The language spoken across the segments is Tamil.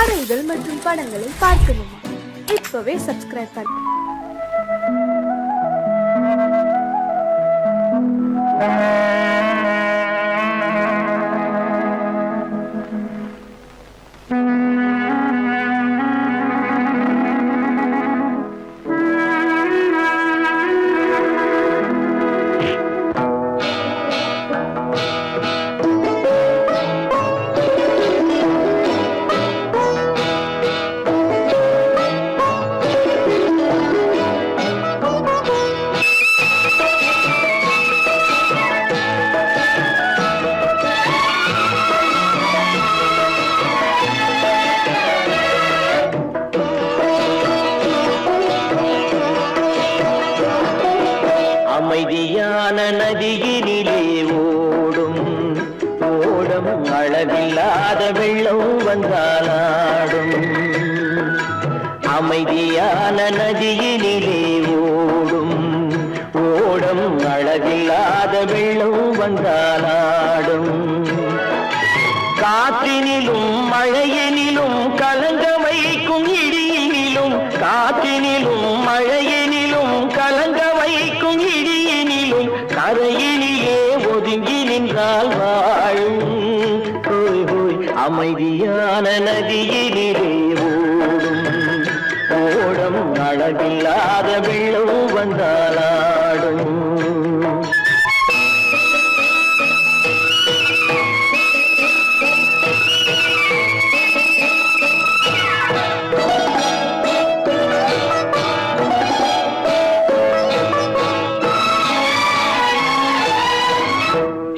கதைகள் மற்றும் படங்களை பார்க்கணுமா? இப்பவே சப்ஸ்கிரைப் பண்ணு. அமைதியான நதியினிலே ஓடும் ஓடம் அளவில்லாத வெள்ளம் வந்தாலாடும். அமைதியான நதியினிலே ஓடும் ஓடம் அளவில்லாத வெள்ளம் வந்தாலாடும். காற்றினிலும் மழையினிலும் கலங்க வைக்கும் இடியினிலும், காற்றினிலும் மழையினிலும் கலங்க வைக்கும் இடியினிலும், கரையினிலே ஒதுங்கி நின்றால் வாழும். அமைதியான நதியினிலே ஓடும் ஓடம் அளவில்லாத வெள்ளம் வந்தாலாடும்.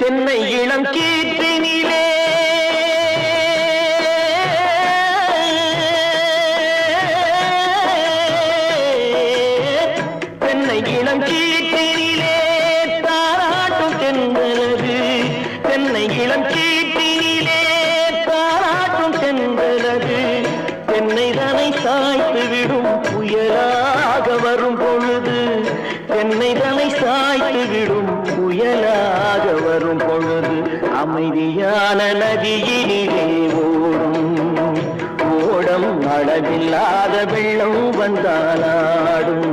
தென்னை இளம் கீற்றினிலே தென்னை இளம் கீற்றினிலே தாராட்டும் தென்றலது. தென்னை இளம் கீற்றினிலே தாராட்டும் தென்றலது. தென்னை தனை சாய்த்து விடும் புயலாக வரும் பொழுது, தென்னை தனை சாய்த்து விடும் புயலாக வரும் பொழுது, அமைதியான நதியினிலே ஓடும் ஓடம் அளவில்லாத வெள்ளம் வந்தாலாடும்.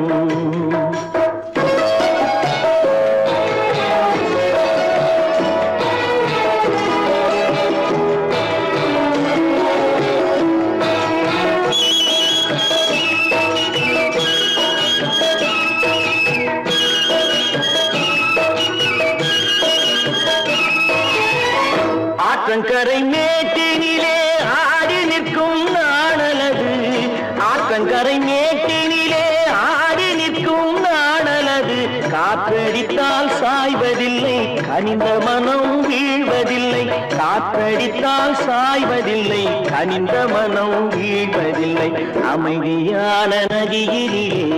ஆற்றங்கரை மேட்டினிலே ஆடி நிற்கும் நாணலது. ஆற்றங்கரை மேட்டினிலே ஆடி நிற்கும் நாணலது. காற்றடித்தால் சாய்வதில்லை, கனிந்த மனம் வீழ்வதில்லை. காற்றடித்தால் சாய்வதில்லை, கனிந்த மனம் வீழ்வதில்லை. அமைதியான நதியினிலே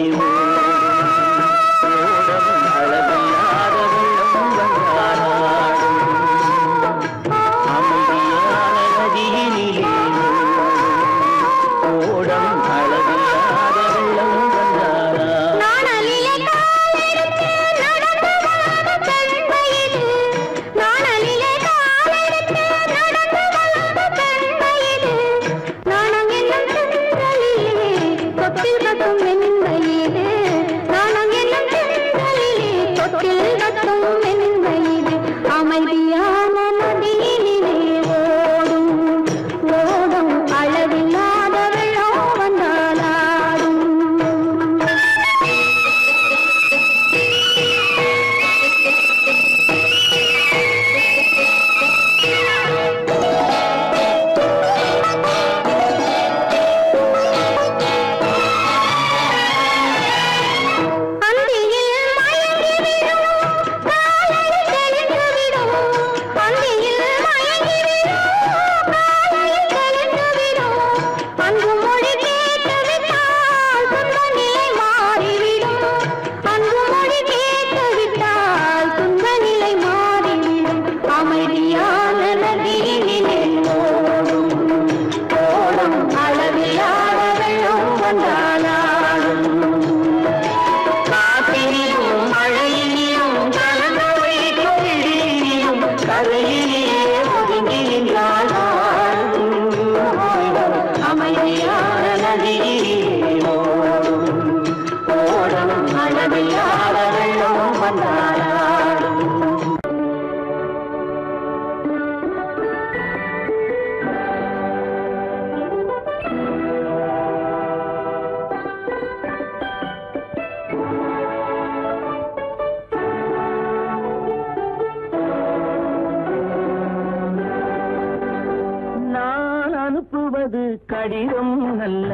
அனுப்புவது கடிதம் அல்ல,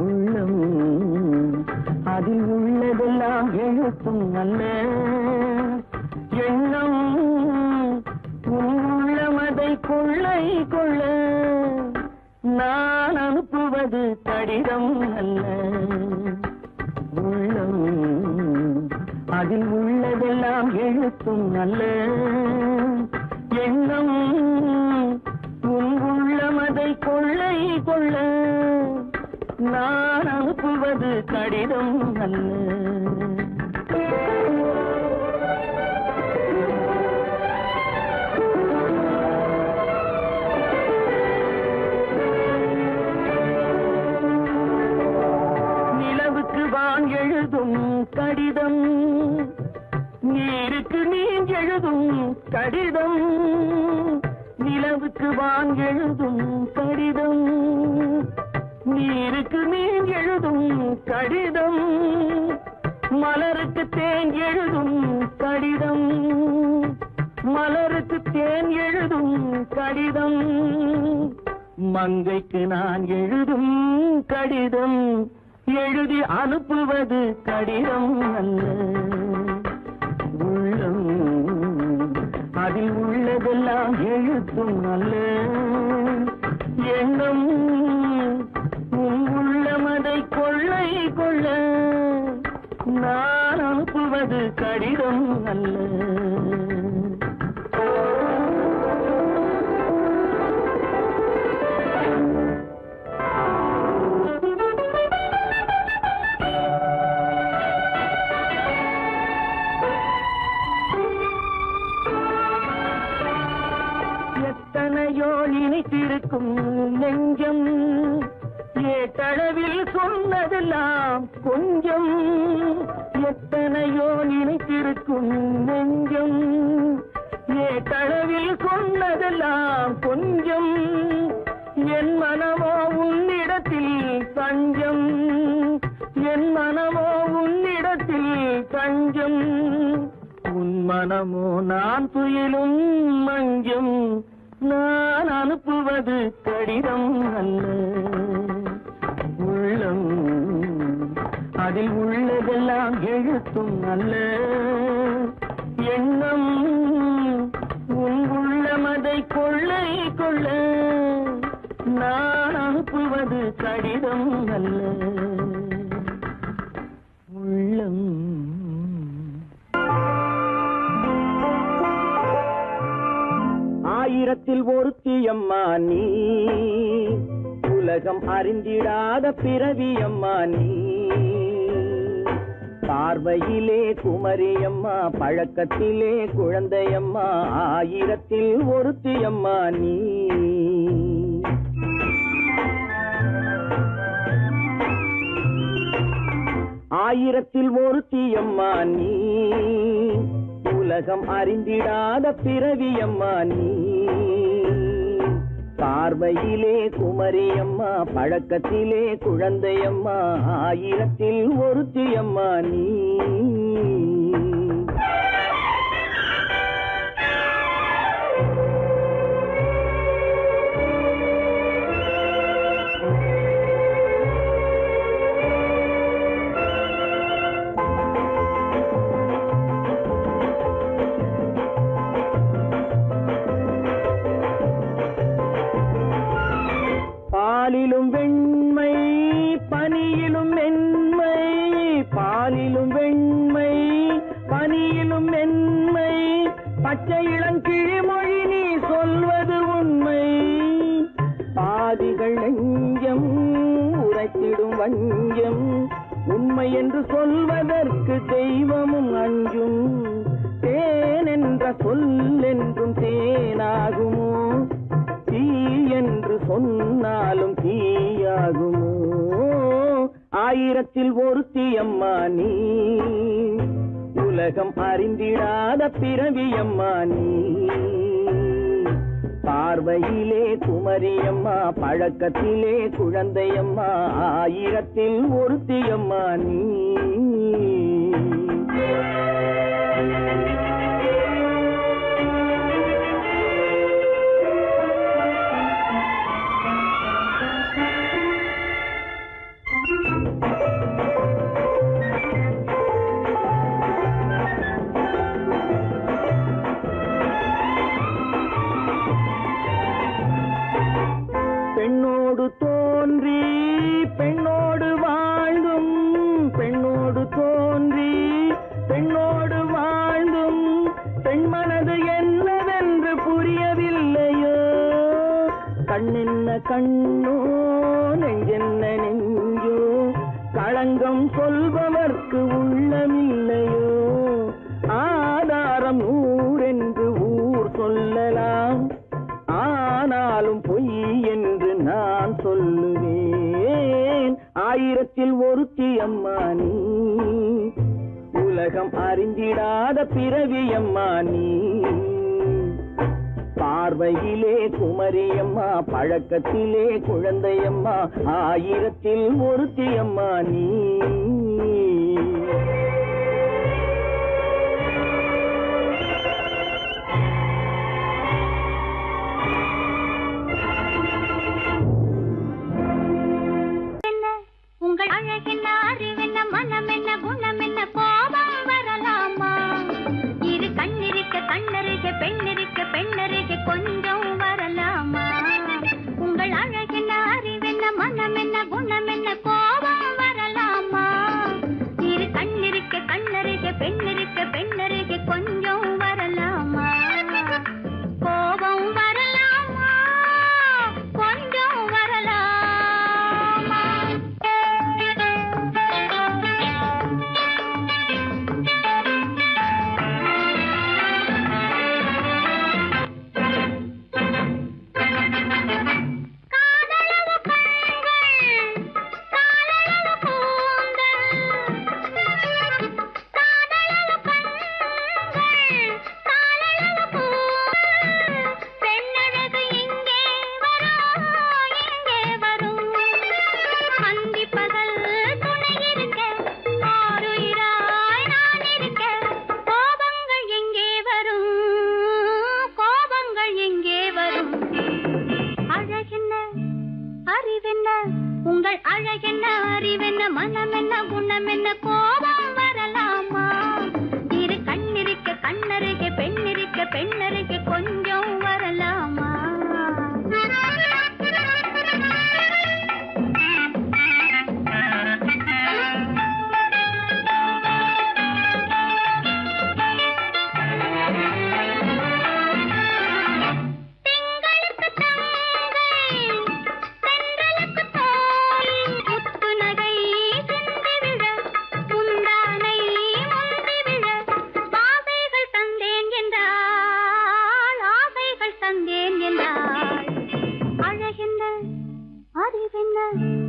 உள்ளம் அதில் உள்ளதெல்லாம் எழுத்தும் அல்ல. எண்ணம் உள்ளமதை கொள்ளை கொள்ள, நான் அனுப்புவது கடிதம் அல்ல, உள்ளம் அதில் உள்ளதெல்லாம் எழுத்தும் அல்ல. எண்ணம் உள்ளமதை கொள்ளை கொள்ள, நான் அனுப்புவது கடிதம் அல்ல. நிலவுக்கு வான் எழுதும் கடிதம், நீருக்கு நீர் எழுதும் கடிதம். நிலவுக்கு வான் எழுதும் கடிதம், நீருக்கு நீர் எழுதும் கடிதம். மலருக்கு தேன் எழுதும் கடிதம், மலருக்கு தேன் எழுதும் கடிதம். மங்கைக்கு நான் எழுதும் கடிதம், எழுதி அனுப்புவது கடிதம் அல்ல. உள்ளம் அதில் உள்ளதெல்லாம் எழுத்தும் அல்ல. எண்ணம் உள்ளமதை கொள்ளை கொள்ள, நான் அனுப்புவது கடிதம் அல்ல. எத்தனையோ நினைத்திருக்கும் நெஞ்சம், ஏட்டளவில் சொன்னதெல்லாம் கொஞ்சம். எத்தனையோ நினைத்திருக்கும் நெஞ்சம், ஏட்டளவில் சொன்னதெல்லாம் கொஞ்சம். என் மனமோ உன்னிடத்தில் தஞ்சம், என் மனமோ உன்னிடத்தில் தஞ்சம். உன் மனமோ நான் துயிலும் மஞ்சம், நான் அனுப்புவது கடிதம் அல்ல. உள்ளம் அதில் உள்ளதெல்லாம் எழுத்தும் அல்ல. எண்ணம் உன் உள்ளமதை கொள்ளை கொள்ள, நான் அனுப்புவது கடிதம் அல்ல. உள்ளம் ஆயிரத்தில் ஒருத்தியம்மா நீ, உலகம் அறிந்திடாத பிறவியம்மா நீ. பார்வையிலே குமரியம்மா, பழக்கத்திலே குழந்தையம்மா, ஆயிரத்தில் ஒருத்தியம்மா நீ. ஆயிரத்தில் ஒருத்தியம்மா நீ, உலகம் அறிந்திடாத பிறவியம்மா நீ. பார்வையிலே குமரியம்மா, பழக்கத்திலே குழந்தையம்மா, ஆயிரத்தில் ஒருத்தியம்மா நீ. பாலிலும் வெண்மை பனியிலும் மென்மை, பாலிலும் வெண்மை பனியிலும் மென்மை. பச்சை இளங்கிழிமொழி நீ சொல்வது உண்மை. பாதிகள் நெஞ்சம் உரைத்திடும் வஞ்சம், உண்மை என்று சொல்வதற்கு தெய்வமும் அஞ்சும். தேன் என்ற சொல் என்றும் தேனாகுமோ, தீ என்று சொன்னாலும் தீயாகுமோ. ஆயிரத்தில் ஒருத்தியம்மா நீ, உலகம் அறிந்திடாத பிறவியம்மா நீ. பார்வையிலே குமரியம்மா, பழக்கத்திலே குழந்தையம்மா, ஆயிரத்தில் ஒருத்தியம்மா நீ. பெண்ணோடு தோன்றி பெண்ணோடு வாழ்ந்தும் பெண்ணோடு தோன்றி பெண்ணோடு வாழ்ந்தும் பெண் மனது என்னவென்று புரியவில்லையோ கண்ணென்ன கண்ணோ நெஞ்சென்ன நெஞ்சோ களங்கம் சொல்பவர்க்கு உள்ளமில்லையோ ஆதாரம் ஊரென்று ஊர் சொல்லலாம் ஆனாலும் பொய் என்று நான் சொல்லுவேன் ஆயிரத்தில் ஒருத்தி அம்மா நீ உலகம் அறிந்திடாத பிறவி அம்மா நீ பார்வையிலே குமரியம்மா பழக்கத்திலே குழந்தையம்மா ஆயிரத்தில் ஒருத்தி அம்மா நீ உங்கள் அழகென்ன அறிவென்ன மனம் என்ன குணம் என்ன கோபம் வரலாமா இரு கண்ணிருக்க கண்ணருக பெண்ணிருக்க பெண்ணருக கொஞ்சம் வரலாமா உங்கள் அழகென்ன அறிவென்ன மனம் என்ன குணம் என்ன கோபம் வரலாமா இரு கண்ணிருக்க கண்ணருக பெண்ணிருக்க பெண்ணருக கொஞ்சம் வரலாமா கோபம் வரலாமா கொஞ்சம் வரலாமா உங்கள் அழகென்ன அறிவென்ன மனம் என்ன குணம் என்ன கோபம் வரலாமா இரு கண்ணிருக்க கண்ணருக பெண்ணிருக்க பெண்ணருக கொஞ்சம் வரலாமா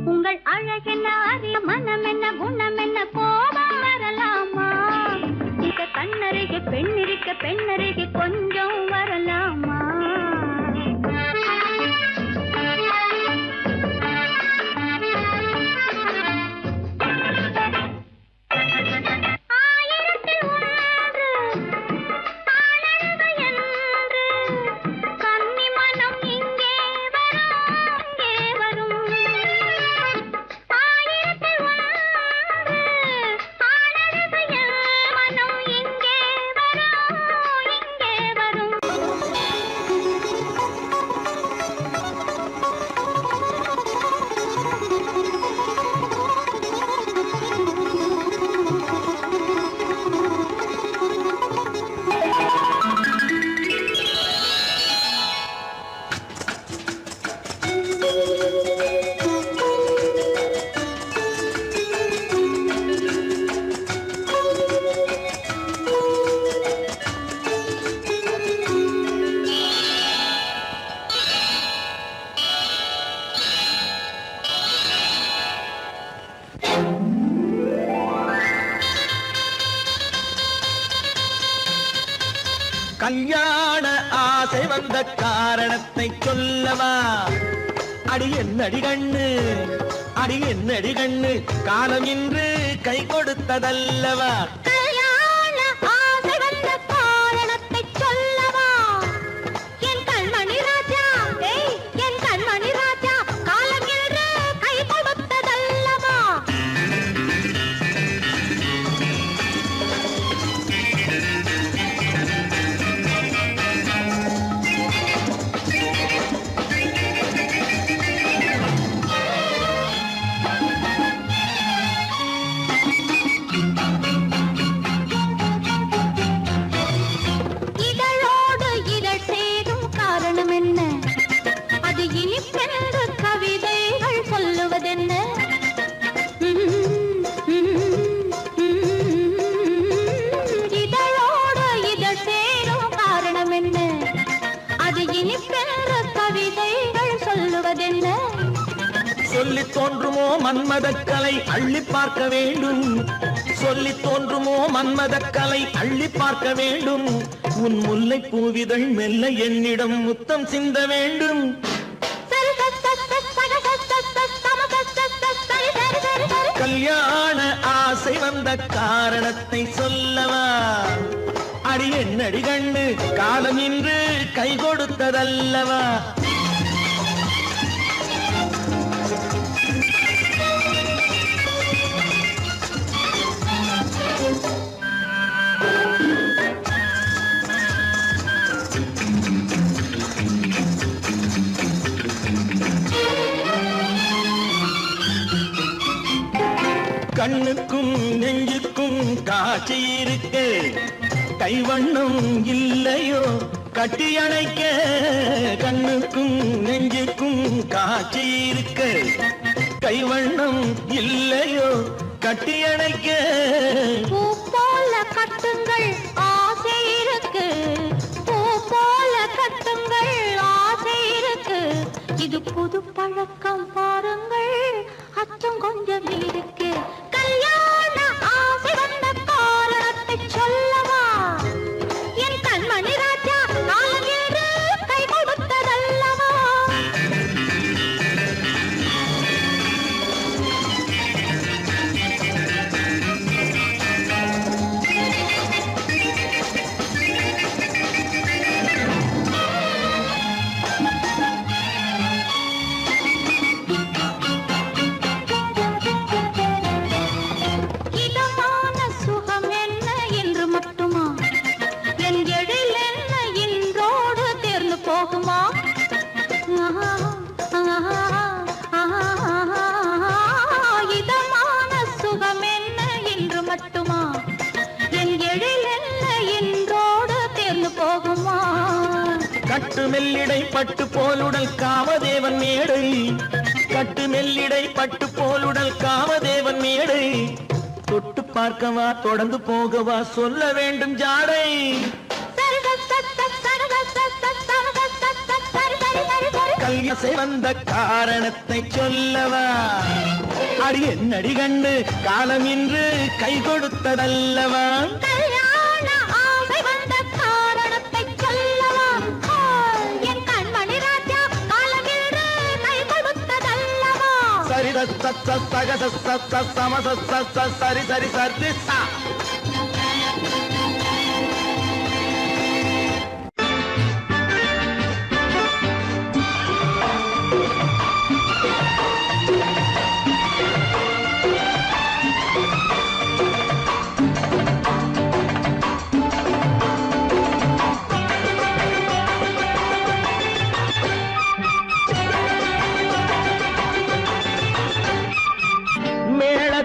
உங்கள் அழகென்ன அறி மனம் என்ன குணம் என்ன கோபம் வரலாமா இத கண்ணருக பெண்ணிருக்க பெண்ணருக கொஞ்சம் வரலாமா கல்யாண ஆசை வந்த காரணத்தை சொல்லவா அடி என்னடி கண்ணு அடி என்னடி கண்ணு காலம் இன்று கை கொடுத்ததல்லவா கொடுப்பதென்ன? சொல்லி தோன்றுமோ மன்மதக்கலை அள்ளி பார்க்க வேண்டும், சொல்லி தோன்றுமோ மன்மதக்கலை அள்ளி பார்க்க வேண்டும். உன் முல்லை பூவிதழ் மெல்ல என்னிடம் முத்தம் சிந்த வேண்டும். கல்யாண ஆசை வந்த காரணத்தை சொல்லவா? அடி என்னடி கண்ணு காலம் இன்று கை கொடுத்ததல்லவா? கண்ணுக்கும் நெஞ்சுக்கும் காட்சி இருக்கு, கைவண்ணம் இல்லையோ கட்டி அணைக்க. கண்ணுக்கும் நெஞ்சுக்கும் காட்சி இருக்கு, கைவண்ணம் இல்லையோ கட்டி அணைக்க. பூ போல கட்டுங்கள் ஆசை இருக்கு, பூ போல கட்டுங்கள் ஆசை இருக்கு. இது புது பழக்கம் பாருங்கள், அச்சம் கொஞ்சம் இருக்கு. கல்யாண ஆசை வந்த காரணத்தை சொல்லவா? என் கண்மணி ராஜா காலம் என்று கை கொடுத்ததல்லவா? இதமான சுகம் என்ன என்று மட்டுமா? என் எழில் என்ன இன்றோடு தேர்ந்து போகுமா? இதமான சுகம் என்ன என்று மட்டுமா? என் எழில் என்ன இன்றோடு தேர்ந்து போகுமா? கட்டு மெல்லிடை பட்டு போலுடல் காமதேவன் மேடை, கட்டு மெல்லிடை பட்டு போலுடல் காமதேவன் மேடை. தொட்டு பார்க்கவா தொடர்ந்து போகவா சொல்ல வேண்டும் ஜாடை. கல்யாண வந்த காரணத்தை சொல்லவா? அடி என்னடி கண்டு காலம் இன்று கை கொடுத்ததல்லவா? கல்யாண ஆசை வந்த காரணத்தை சொல்லவா? என் கண்மணி ராஜா காலம் என்று கை கொடுத்ததல்லவா? சரி சக சம சரி சரி சரி சா.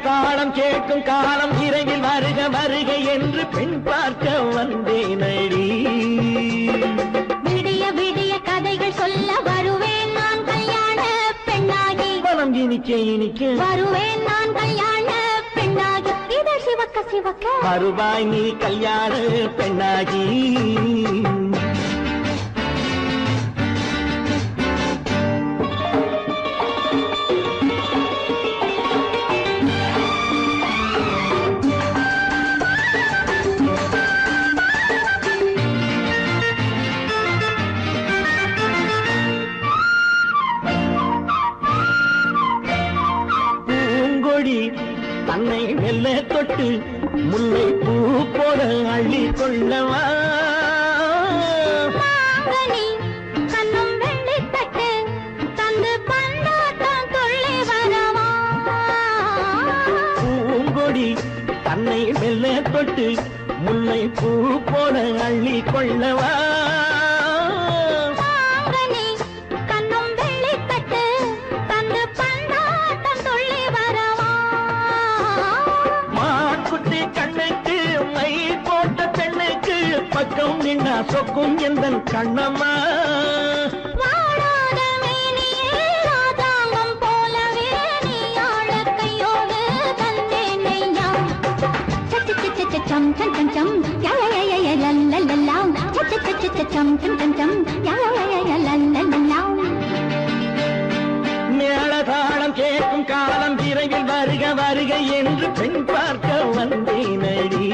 காலம் கேட்கும் காலம் விரைவில் வருக வருக என்று பெண் பார்க்க வந்தேனடி. விடிய விடிய கதைகள் சொல்ல வருவேன் நான் கல்யாண பெண்ணாகி. மனம் இனிக்க இனிக்க வருவேன் நான் கல்யாண பெண்ணாகி. இது சிவக்க சிவக்க வருவாய் நீ கல்யாண பெண்ணாகி. தன்னை மெல்ல தொட்டு முல்லை பூ போல அள்ளி கொள்ளவா? கண்ணும் வெள்ளி தட்டு தந்து பந்தாட்டம் துள்ளி வரவா? பூங்கொடி தன்னை மெல்ல தொட்டு முல்லை பூ போல அள்ளி கொள்ளவா? பக்கம் நின்னா சொக்கும் எந்தன் கண்ணம்மா. வாழாத மேனியே ராதாங்கம் போலவே நீ ஆழ கையோடு தந்தேனையா. சம் சம் சம் சம் யா யா யா யா லல்லல்லா. சம் சம் சம் சம் யா யா யா யா லல்லல்லா. விரைவில் வருக வருக என்று பெண் பார்க்க வந்தேனடி.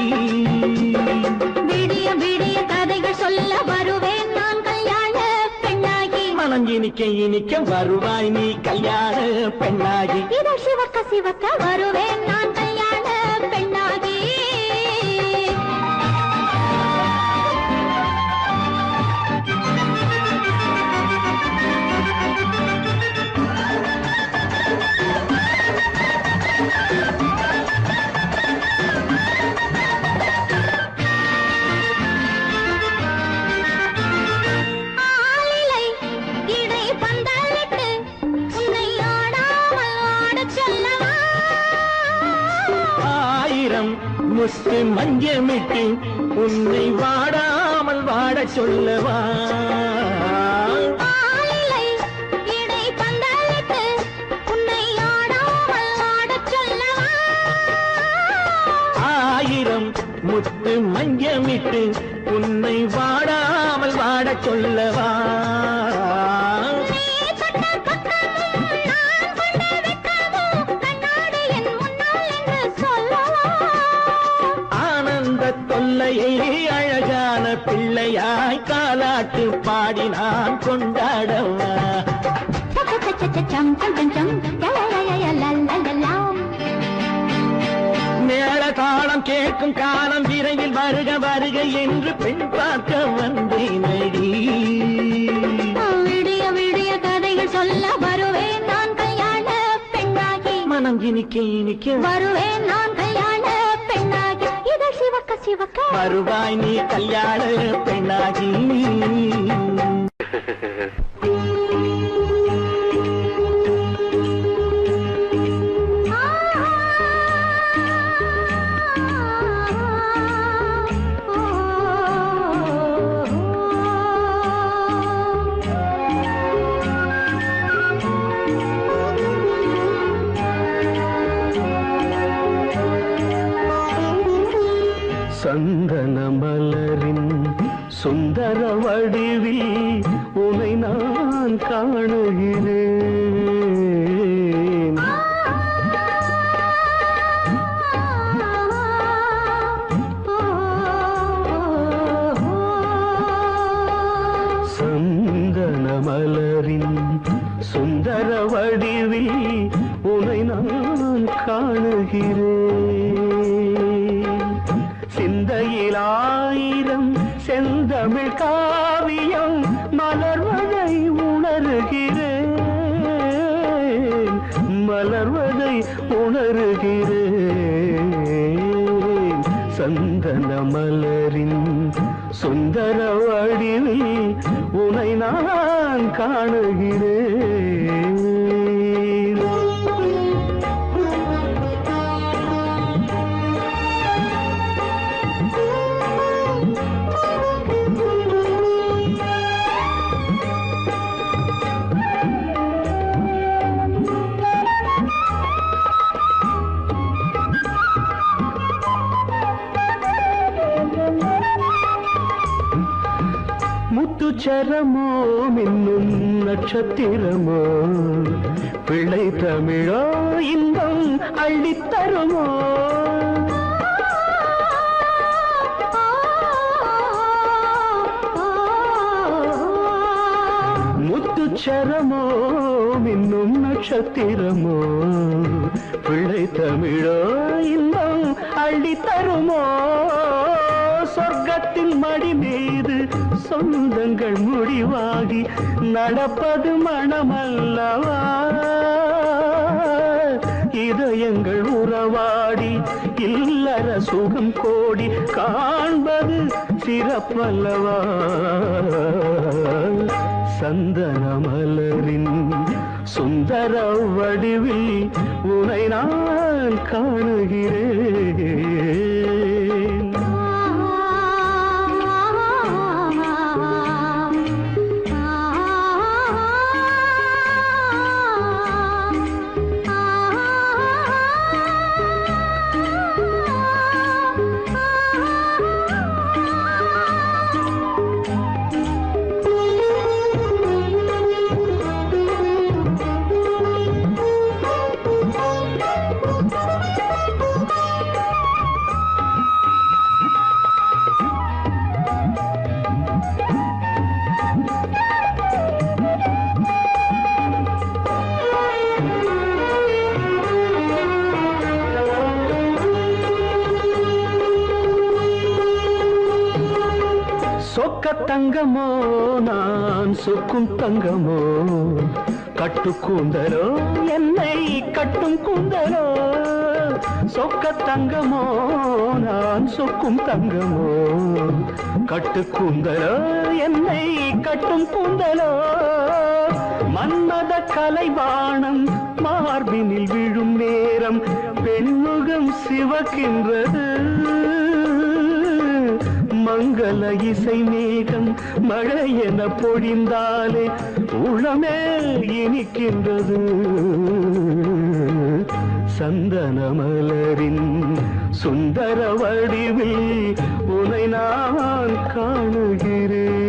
விடிய விடிய கதைகள் சொல்ல வருவேன் நான் கல்யாண பெண்ணாகி. மனம் இனிக்க இனிக்க வருவாய் நீ கல்யாண பெண்ணாகி. இதழ் சிவக்க சிவக்க வருவேன் நான் கல்யாண பெண்ணாகி. ஆளிலை இடை பந்தலிட்டு உன்னை ஆடாமல் ஆடச் சொல்லவா. ஆயிரம் முத்து மஞ்சமிட்டு உன்னை வாடாமல் வாடச் சொல்லவா. ஆளிலை இடை பந்தலிட்டு உன்னை ஆடாமல் ஆடச் சொல்லவா. ஆயிரம் முத்து மஞ்சமிட்டு உன்னை வாடாமல் வாடச் சொல்லவா. நீ தொட்ட பக்கமும் நான் கொண்ட வெட்கமும் கண்ணாடி என் முன்னால் என்று சொல்லவா. ஆனந்த தொல்லையை அழகான பிள்ளையாய் காலாட்டு பாடி நான் கொண்டாடவா. சம் சம் சம் சம் லலலலலலலலலாம். மேள தாளம் கேட்கும் காலம் விரைவில் வருக வருக என்று பெண் பார்க்க வந்தேனடி. விடிய விடிய கதைகள் சொல்ல வருவேன் நான் கல்யாண பெண்ணாகி. மனம் இனிக்க இனிக்க வருவேன் நான் கல்யாண பெண்ணாகி. இதழ் சிவக்க சிவக்க வருவாய் நீ கல்யாண பெண்ணாகி. சந்தன மலரின் சுந்தர வடிவில் உனை நான் காணுகிறேன். சந்தன மலரின் சுந்தர வடிவில் உனை நான் காணுகிறேன். சிந்தையில் ஆயிரம் செந்தமிழ் காவியம் மலர்வதை உணர்கிறேன். மலர்வதை உணர்கிறேன். சந்தன மலரின் சுந்தர வடிவில் உனை நான் காணுகிறேன். முத்துச்சரமோ மின்னும் நட்சத்திரமோ பிள்ளை தமிழோ இன்பம் அள்ளித்தருமோ. முத்துச்சரமோ மின்னும் நட்சத்திரமோ பிள்ளை தமிழோ இன்பம் அள்ளித்தருமோ. சொர்க்கத்தின் மடி மீது சொந்தங்கள் முடிவாகி நடப்பது மனமல்லவா. இதயங்கள் உறவாடி இல்லற சுகம் கோடி காண்பது சிறப்பல்லவா. சந்தன மலரின் சுந்தர வடிவில் உனை நான் காணுகிறேன். சொக்க தங்கமோ நான் சொக்கும் தங்கமோ கட்டு கூந்தலோ என்னை கட்டும் கூந்தலோ சொக்க தங்கமோ நான் சொக்கும் தங்கமோ கட்டு கூந்தலோ என்னை கட்டும் கூந்தலோ மன்மத கலைவாணம் மார்பினில் விழும் நேரம் பெண்முகம் சிவக்கின்றது மங்கள இசை மேகம் மழை என பொழிந்தாலே உளமே இனிக்கின்றது சந்தன மலரின் சுந்தர வடிவில் உனை நான் காணுகிறேன்.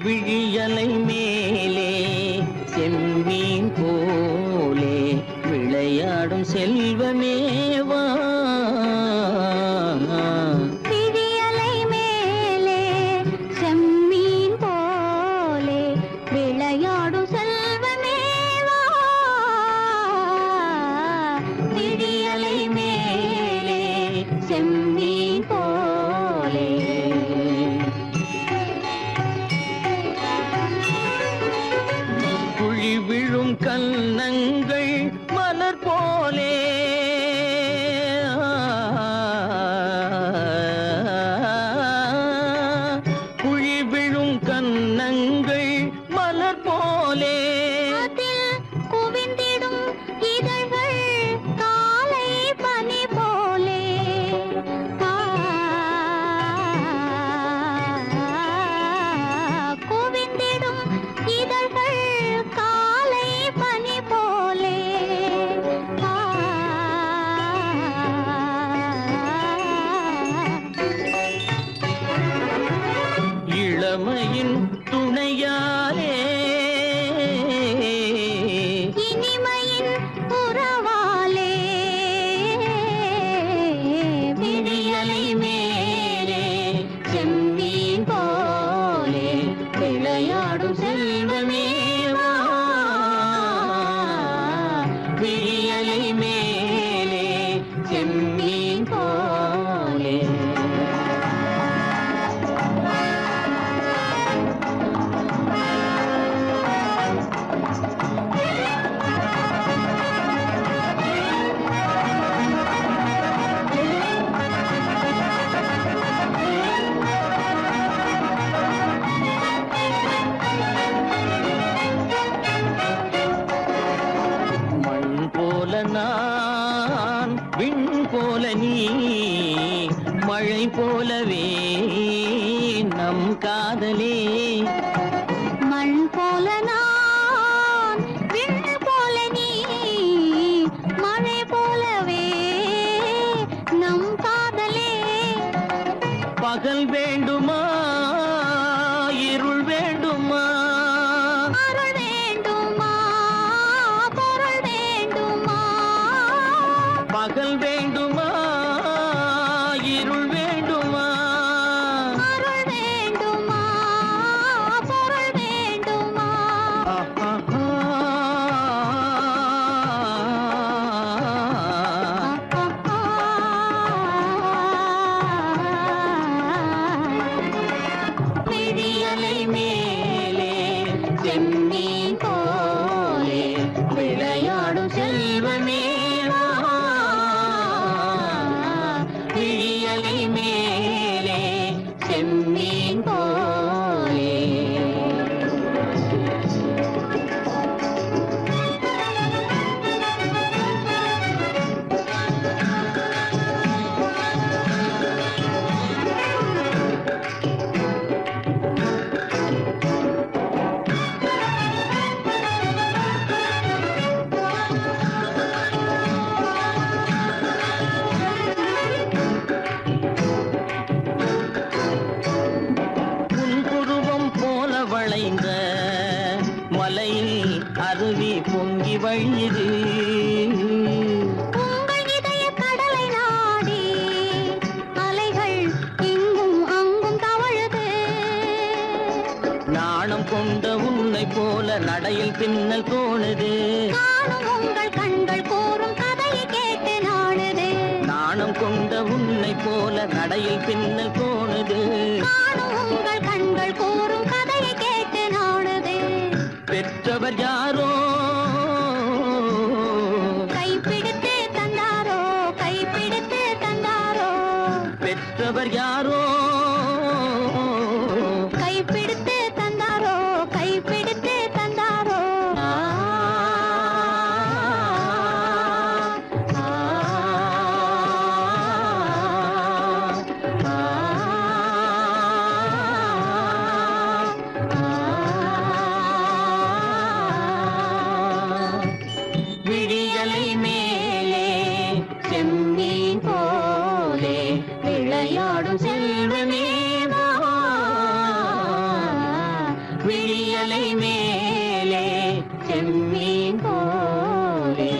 விழியலை மேலே செம்மீன் போலே விளையாடும் செல்வமேவா விழியலை மேலே செம்மீன் போலே விளையாடும் செல்வமேவா விழியலை மேலே செம்மீன் போலே குழி விழும் கன்னங்கள் மலர் போலே குழி விழும் கன்னங்கள் மலர் போலே அதில் குவிந்திடும் இதழ்கள் காலை பனி போலே குவிந்திடும் இதழ்கள் காலை பனி போலே இளமையின் துணையாலே இனிமையின் உறவாலே விழியலை மேலே செம்மீன் போலே விளையாடும் செல்வமேவா விழியலை மேலே செம்மீன் போலே மண் போல நான் விண் போல நீ மழை போலவே நம் காதலே மண் போல நான் விண் போல நீ மழை போலவே நம் காதலே பகல் வேண்டுமா இருள் வேண்டுமா அருள் வேண்டுமா பொருள் வேண்டுமா பகல் வேண்டுமா இருள் வேண்டுமா அருள் வேண்டுமா பொருள் வேண்டுமா விழியலை மேலே செம்மீன் போலே விளையாடும் செல்வமேவா விழியலை மேலே செம்மீன் போலே பாய்ந்த மலையில் அருவி பொங்கி வழியுது. உங்கள் இதய கடலை நாடி அலைகள் இங்கும் அங்கும் தவழுது. நாணம் கொண்ட உன்னை போல நடையில் பின்னல் தோணுது. காணும் உங்கள் கண்கள் கூறும் கதையை கேட்டு நாடுது. நாணம் கொண்ட உன்னை போல நடையில் பின்னல் தோணுது. காணும் உங்கள் கண்கள் கூறும் கதையை கேட்டு நாடுது. பெற்றவர் யாரோ கைப்பிடித்து தந்தாரோ கைப்பிடித்து தந்தாரோ. பெற்றவர் யாரோ கைப்பிடித்து தந்தாரோ கைப்பிடித்து தந்தாரோ. விழியலை மேலே செம்மீன் போலே விளையாடும் செல்வமே வா. விழியலை மேலே செம்மீன் போலே.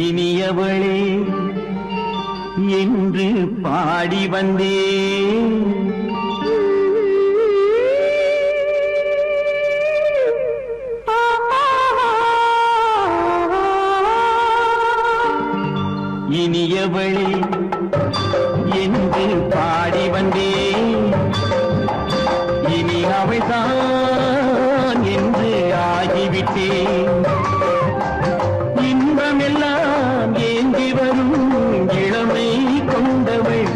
இனியவளே என்று பாடி வந்தேன். இனியவளே என்று பாடி வந்தேன். இனி அவள்தான் என்று ஆகிவிட்டேன். இன்பமெல்லாம் ஏந்தி வரும் இளமை கொண்டவள்.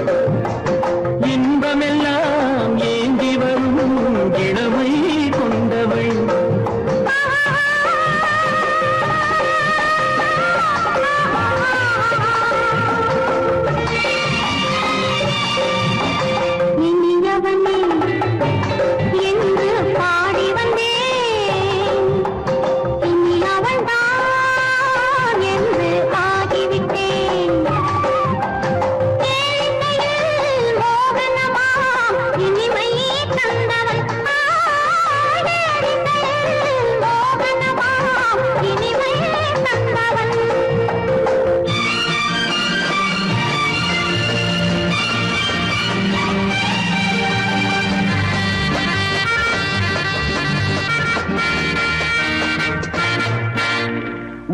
இன்பமெல்லாம் ஏந்தி வரும் இளமை கொண்டவள். இனியவனே என்று பாடி வந்தேன். இனி அவள்தான் என்று ஆகிவிட்டேன். கேளிக்கையில் மோகனமாம் இனிமை தந்தவள். கேளிக்கையில் மோகனமாம் இனிமை தந்தவள்.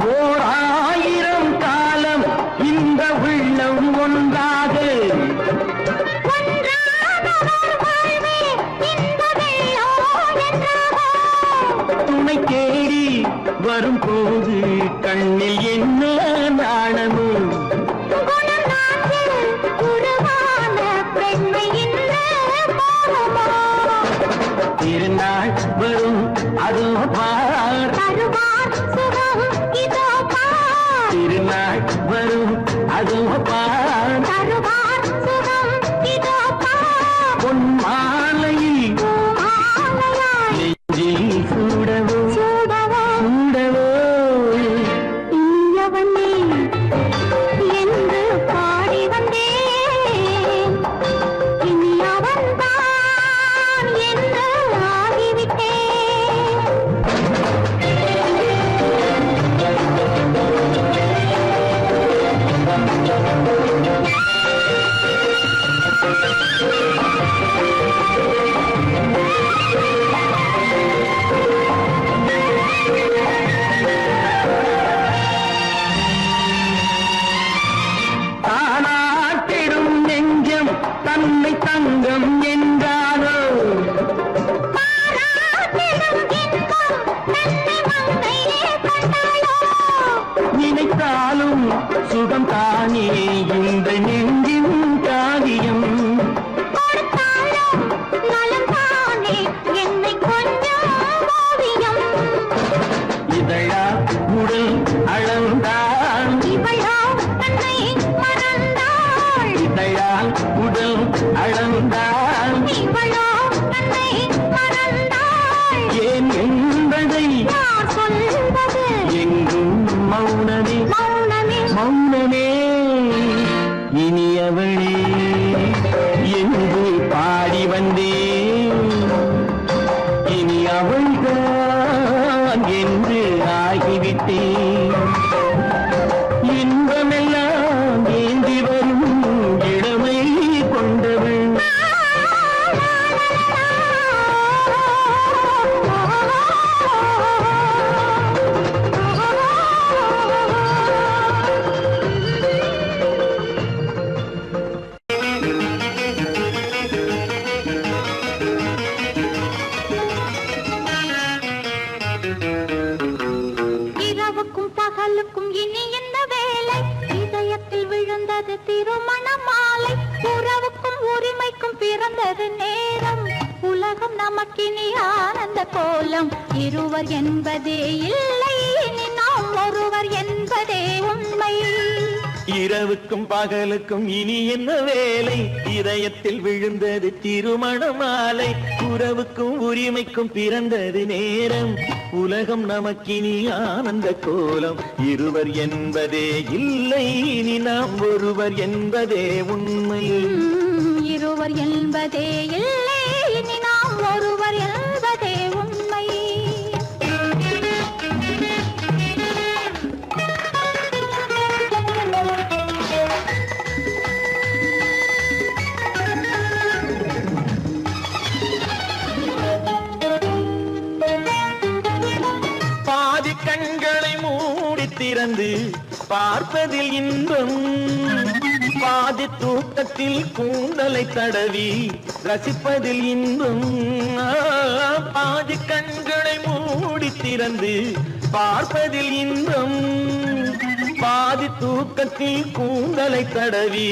ஓர் ஆயிரம் காலம் இந்த உள்ளம் ஒன்றாக துணை தேடி வரும்போது கண்ணில் என்ன நாணமும். திருநாள் வரும் அதோ பார். திருநாள் வரும் அதோ பார். பொன் மாலையில் நெஞ்சில் சூடவோ சூடவோ. என்று பாடி வந்தேன். இனி அவன்தான் என்று ஆகிவிட்டேன். தானாட்டிடும் நெஞ்சம் தன்னை தங்கம் என்றாரோ. நினைத்தாலும் சுகம் தானே இந்த நெஞ்சின் காரியம். கொடுத்த அளந்தான் இவளோ தன்னை மறந்தாள் ஏன் என்பதை யார் சொல்வது எங்கும் மௌனமே மௌனமே மௌனமே இனியவளே என்று பாடி வந்தேன் இனி அவள்தான் என்று ஆகிவிட்டேன் இன்பமெல்லாம் ஏந்தி வரும் இளமை கொண்டவள் இரவுக்கும் பகலுக்கும் இனி என்ன வேலை இதயத்தில் விழுந்தது திருமண மாலை உறவுக்கும் உரிமைக்கும் பிறந்தது நேரம் உலகம் நமக்கினி ஆனந்த கோலம் இருவர் என்பதே இல்லை இனி நாம் ஒருவர் என்பதே உண்மை இரவுக்கும் பகலுக்கும் இனி என்ன வேலை இதயத்தில் விழுந்தது திருமண மாலை உறவுக்கும் உரிமைக்கும் பிறந்தது நேரம் உலகம் நமக்கினி ஆனந்த கோலம் இருவர் என்பதே இல்லை இனி நாம் ஒருவர் என்பதே உண்மை இருவர் என்பதே இல்லை இனி நாம் ஒருவர் என்பதே உண்மை பாதி கண்களை மூடி திறந்து பார்ப்பதில் இன்பம் பாதி தூக்கத்தில் கூந்தலை தடவி ரசிப்பதில் இன்பம் பாதி கண்களை மூடி திறந்து பார்ப்பதில் இன்பம் பாதி தூக்கத்தில் கூந்தலை தடவி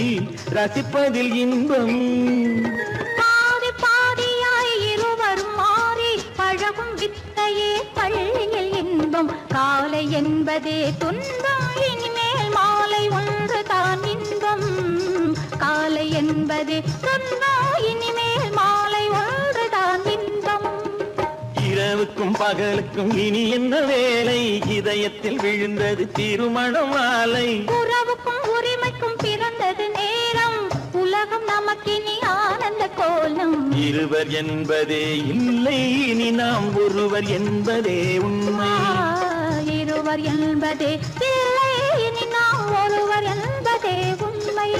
ரசிப்பதில் இன்பம் பாதி பாதியாய் இருவரும் மாறி பழகும் வித்தையே பள்ளியில் இன்பம் காலை என்பதே துன்பம் இனிமேல் மாலை ஒன்று தான் இன்பம் காலை என்பதே துன்பம் இனிமேல் மாலை ஒன்று தான் இன்பம் இரவுக்கும் பகலுக்கும் இனி என்ன வேலை இதயத்தில் விழுந்தது திருமண மாலை உறவுக்கும் உரிமைக்கும் பிறந்தது நேரம் உலகம் நமக்கினி ஆனந்த கோலம் இருவர் என்பதே இல்லை இனி நாம் ஒருவர் என்பதே உண்மை இருவர் என்பதே இல்லை இனி நாம் ஒருவர் என்பதே உண்மை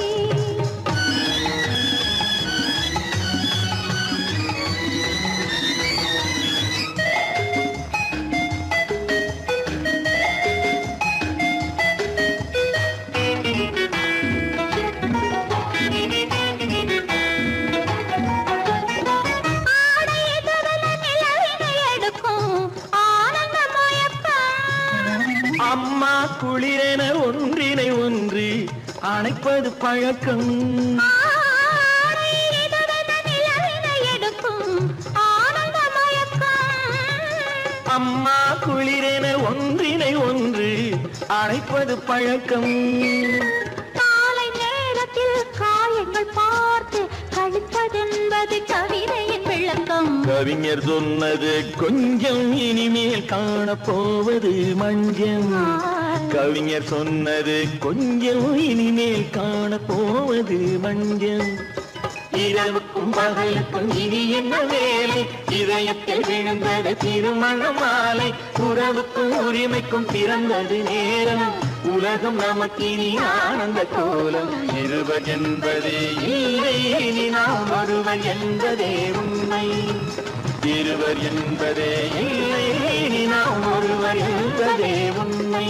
அம்மா குளிரென ஒன்றினை ஒன்று அணைப்பது பழக்கம் அம்மா குளிரென ஒன்றினை ஒன்று அணைப்பது பழக்கம் காலை நேரத்தில் காயங்கள் பார்த்து கழிப்பதென்பது கவிதையின் விளக்கம் கவிஞர் சொன்னது கொஞ்சம் இனிமேல் காணப்போவது மஞ்சம் கவிஞர் சொன்னது கொஞ்சம் இனிமேல் காணப்போவது மஞ்சம் இரவுக்கும் பகலுக்கும் இனி என்ன வேலை இதயத்தில் விழுந்தது திருமண மாலை உறவுக்கும் உரிமைக்கும் பிறந்தது நேரம் உலகம் நமக்கினி ஆனந்த கோலம் இருவர் என்பதே இல்லை இனி நாம் ஒருவர் என்பதே உண்மை இருவர் என்பதே இல்லை இனி நாம் ஒருவர் என்பதே உண்மை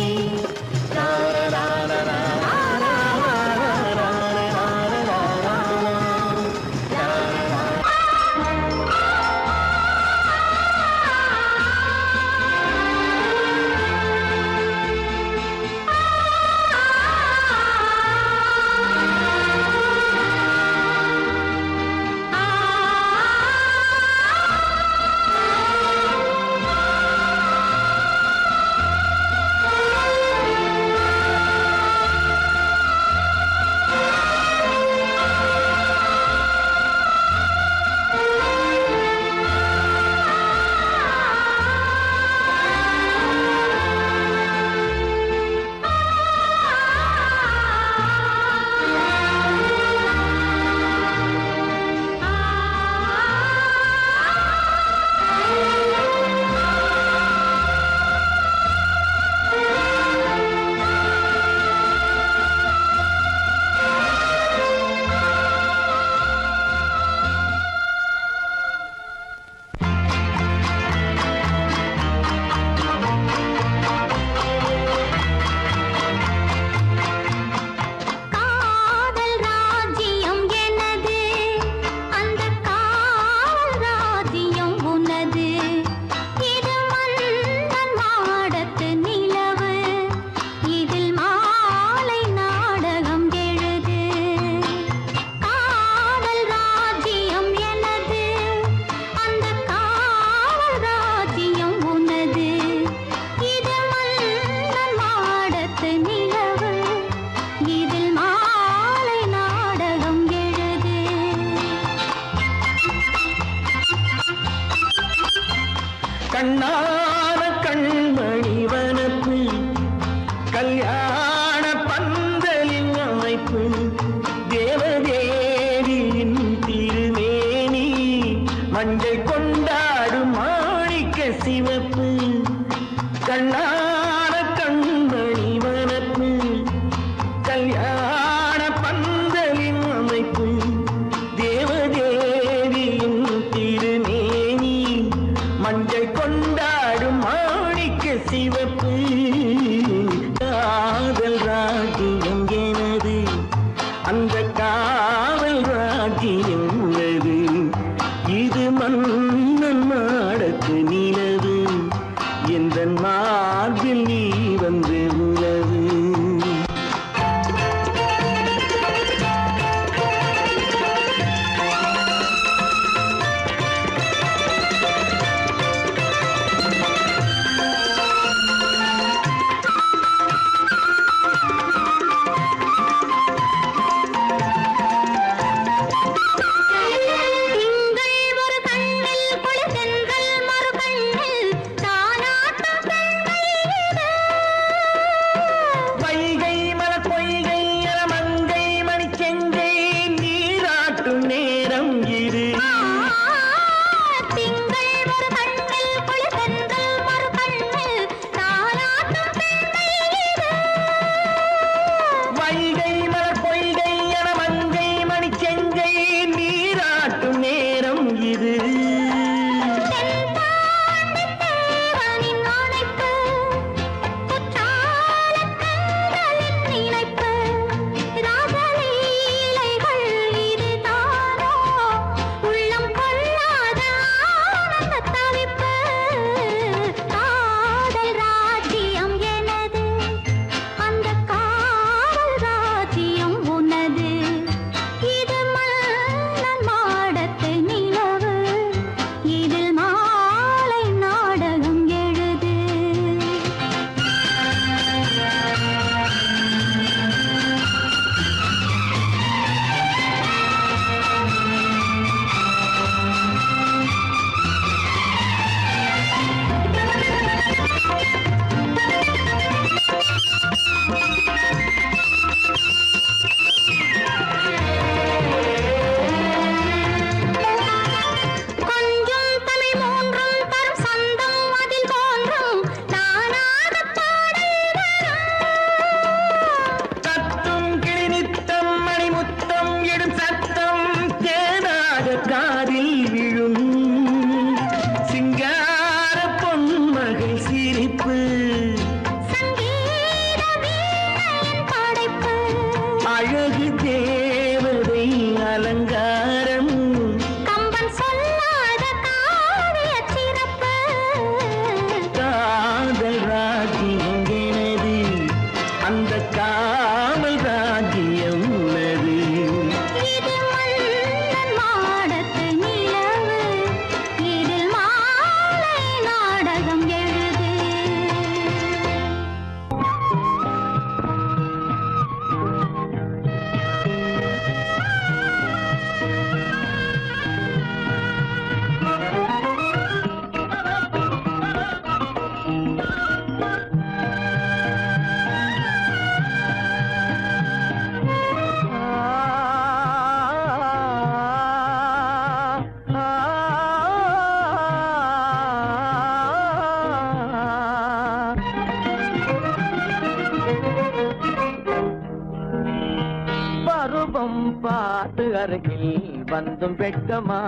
கண்ணான கண்மணி வனப்பு கல்யாண பந்தலின் அமைப்பு தேவதேவியின் திருமேனி மஞ்சள் கொண்டாடும் மாணிக்க சிவப்பு கண்ணான கண்மணி வனப்பு கல்யாண பந்தலின் அமைப்பு தேவதேவியின் திருமேனி மஞ்சள் கொண்டாடும் மாணிக்க சிவப்பு காதல் ராஜ்யம் எனது அந்த காவல் ராஜ்யம் உள்ளது இது மன்னன் நாடத்து நிலவு எந்த மார்பில் நீ வந்து உலவு அழகு தேவதை அலங்காரம் கம்பன் சொல்லாத காவிய சிறப்பு காதல் ராஜ்யம் எனது அந்த காவல் ராஜ்யம் உள்ளது இது மன்னன் மாடத்து நிலவு இதில் மாலை நாடகம் எழுது பருவம் பார்த்து அருகில் வந்தும் வெட்கமா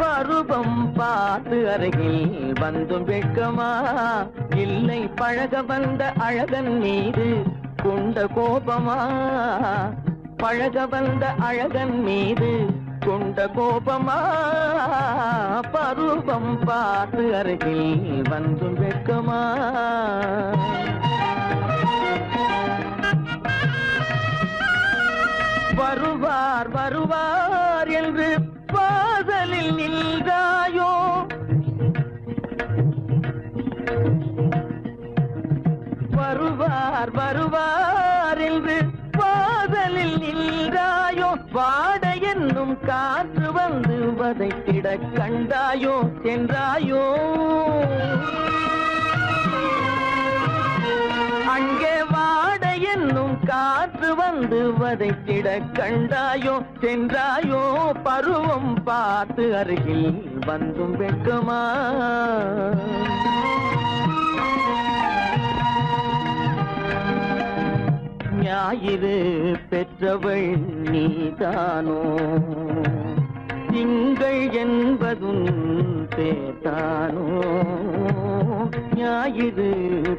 பருவம் பார்த்து அருகில் வந்தும் வெட்கமா இல்லை பழக வந்த அழகன் மீது கொண்ட கோபமா பழக வந்த அழகன் மீது கொண்ட கோபமா பருவம் பார்த்து அருகில் வந்தும் வெட்கமா வருவார் வருவார் என்று வாசலில் நின்றாயோ வருவார் வருவார் என்று வாசலில் நின்றாயோ வாட என்னும் காற்று வந்து வதைத்திட கண்டாயோ சென்றாயோ அங்கே வாட என்னும் காற்று வந்து வதைத்திட கண்டாயோ சென்றாயோ பருவம் பார்த்து அருகில் வந்தும் வெட்கமா ஞாயிறு பெற்றவள் நீதானோ திங்கள் என்பதும் பேத்தானோ ஞாயிறு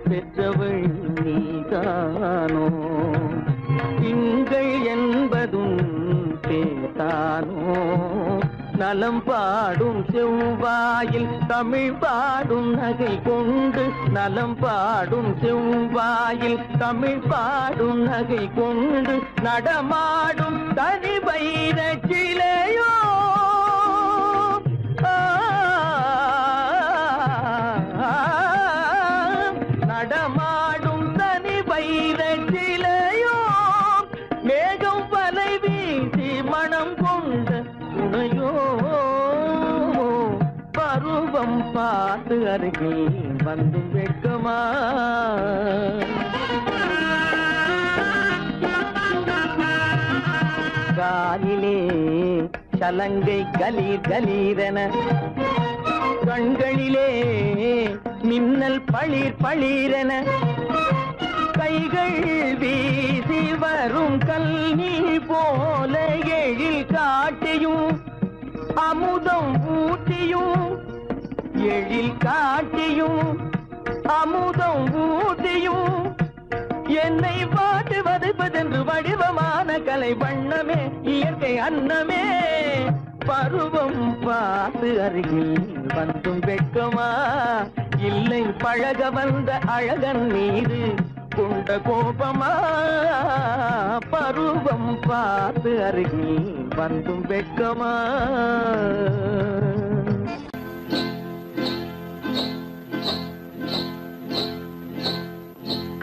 பெற்றவள் நீதானோ திங்கள் என்பதும் பேத்தானோ நலம் பாடும் செவ்வாயில் தமிழ் பாடும் நகை கொண்டு நலம் பாடும் செவ்வாயில் தமிழ் பாடும் நகை கொண்டு நடமாடும் தனி வைர சிலையோ நடமாடும் தனி வைர சிலையோ மேகம் வலை வீசி மனம் கொண்ட துணையோ பருவம் பார்த்து அருகில் வந்தும் வெட்கமா காலிலே சலங்கை கலீர் கலீரென கண்களிலே மின்னல் பளிர் பளிரென கைகள் வீசி வரும் கல்வி போல எழில் காட்டியும் அமுதம் ஊட்டியும் எழில் காட்டியும் அமுதம் ஊட்டியும் என்னை பாட்டு வதைப்பதென்று வடிவமான கலை வண்ணமே இயற்கை அன்னமே பருவம் பார்த்து அருகில் வந்தும் வெட்கமா இல்லை பழக வந்த அழகன் மீது கொண்ட கோபமா பருவம் பார்த்து அருகில் வந்தும் வெட்கமா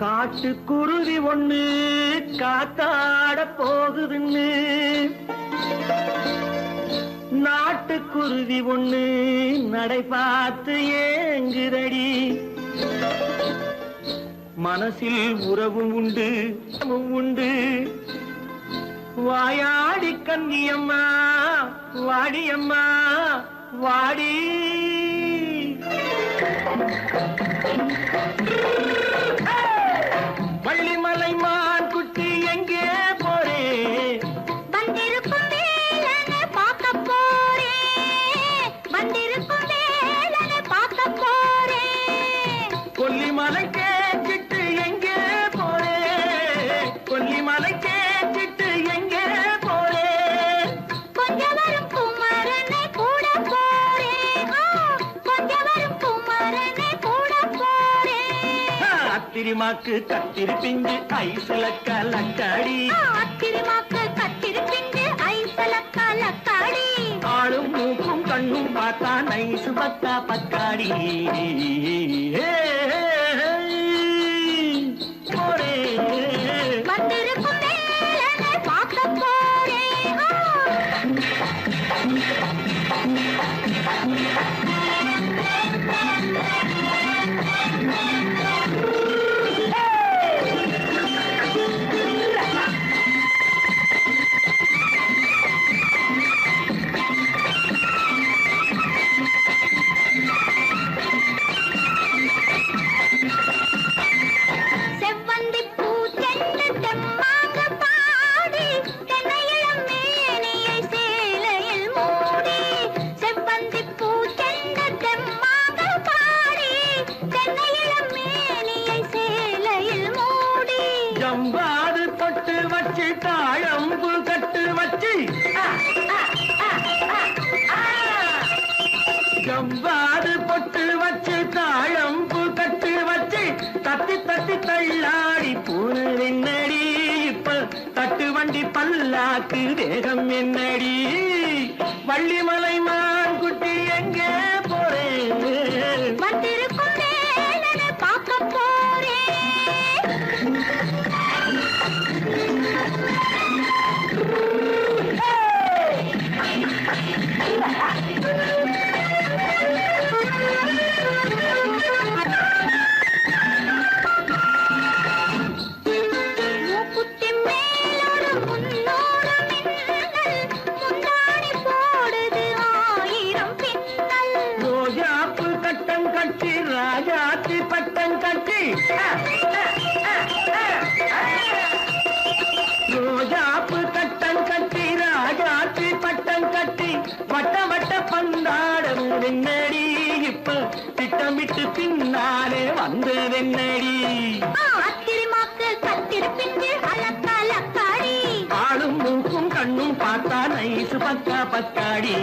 காட்டு குருவி ஒண்ணு காத்தாட போகுதுன்னு நாட்டுக்குருவி ஒண்ணு நடை பார்த்து ஏங்குதடி மனசில் உறவும் உண்டு உண்டு வாயாடி கன்னியம்மா வாடியம்மா வாடி வள்ளிமலை மான் குட்டி எங்கே போறே வந்திருக்கும் வேலனை பார்க்க போறேன் வந்திருக்கும் வேலனை பார்க்க போறேன் கொல்லிமலை கேட்டுட்டு எங்கே போறே கொல்லிமலை கேட்டுட்டு எங்கே போறே கொஞ்சம் வரும் குமரனை கூட போறேன் கொஞ்சம் வரும் குமரனை கூட போறேன் அத்திரிமாக்கு கத்திரி பிஞ்சு ஐசுல கலக்காடி அத்திரிமாக்கு கத்திரி பிஞ்சு ஐசுல கலக்காடி ஆளும் மூக்கும் கண்ணும் பார்த்தா நைசு பக்கா பக்காடி போரே வந்திருக்கும் வேலனை பார்க்க போறேன் செவ்வந்தி பூ செண்டு தெம்மாக பாடி தென்னையிளம் மேனியை சேலையில் மூடி செவ்வந்தி பூ செண்டு தெம்மாக பாடி தென்னையிளம் மேனியை சேலையில் மூடி ஜம்பாது பொட்டு வச்சு தாழம்பு கட்டு வச்சு ஜம்பாது பொட்டு வச்சு தாழம்பு கட்டு வச்சு தட்டி தட்டி தள்ளாடி பூனு என்னடி இப்ப தட்டு வண்டி பல்லாக்கு தேகம் என்னடி வள்ளிமலை மான் குட்டி எங்கே போறேன் வந்திருக்கும் வேலனை பார்க்க போறேன் Hey! மூக்குத்தி மேலோடு முன்னோடு மின்னல், முந்தாணி போடுது 1000 பின்னல். ரோஜாப்பு கட்டம் கட்டி ராஜாத்தி பட்டம் கட்டி ரோஜாப்பு கட்டம் கட்டி ராஜாத்தி பட்டம் கட்டி வட்ட வட்ட பந்தாடம் வெண்ணடி இப்ப திட்டமிட்டு பின்னாலே வந்ததென்னடி ஆத்திரமாக்கு கத்திருப்பின்று அலக்காடி ஆளும் மூக்கும் கண்ணும் பார்த்தா நைசு பக்கா பக்காடி